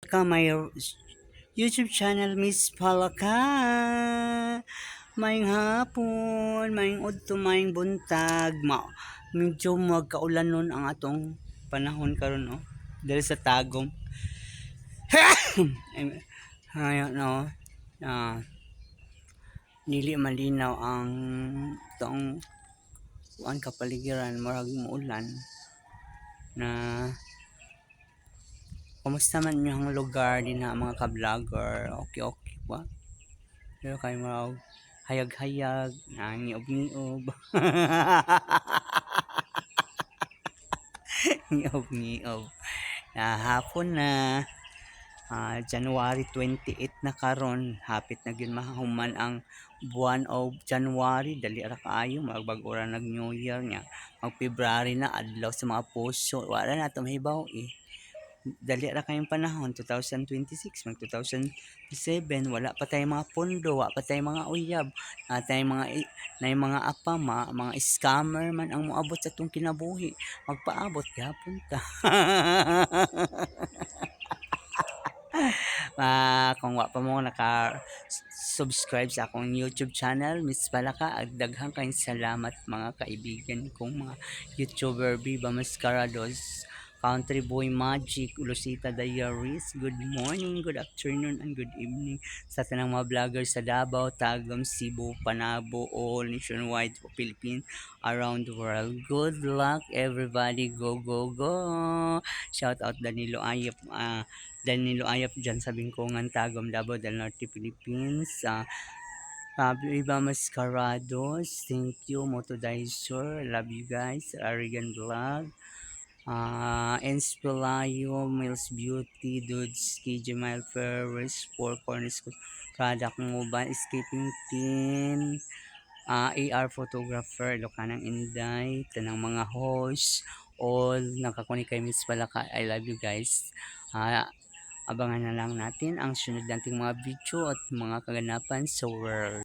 Ka may YouTube channel Miss Palaka. Maayong hapon, maayong udto, maayong buntag. Medyo magkaulanon ang atong panahon karon no. Dahil sa tagom. Ayun no. Ah, Nili malinaw ang tong kuan kapaligiran murag muulan na kumusta man yung lugar din na mga ka-vlogger? Okay, okay ba? Pero kayo maraw hayag-hayag, nangiob-ngiob. Ngiob-ngiob. Hapon na, January 28 na karon, hapit na gyud mahuman ang buwan of January, dali ra kaayo magbag-o ra nag New Year nya. Mag February na adlaw sa mga puso. Wala na to mahibaw eh. Dali ra kayong panahon 2026 mag 2007 wala pa tayong mga pondo, wala pa tayong mga uyab, na tayong mga apama, mga scammer man ang moabot sa tong kinabuhi. Magpaabot gyapon ta. Kung wa pa mo naka-subscribe sa akong YouTube channel, Miss Palaka, daghang kayong salamat mga kaibigan kong mga YouTuber Viva Mascarados, Country Boy Magic, Lucita Diaries. Good morning, good afternoon, and good evening sa tanang mga vlogger sa Davao, Tagum, Cebu, Panabo, all nationwide Philippines, around the world. Good luck everybody. Go, go, go. Shout out Danilo Ayap dyan sa Bingkongan, Tagum, Davao del Norte, Philippines. Viva Mascarados, thank you. Moto Daisor, love you guys. Arigan Vlog, Ens Pelayo, Mills Beauty, Dudes, KJ Mile Ferris, Four Corners Product Mobile, Escaping Teen, AR Photographer, Lokanang Inday, tanang mga host, all nakakuni kay Miss Palaka. I love you guys. Abangan na lang natin ang sunod nating mga video at mga kaganapan sa world.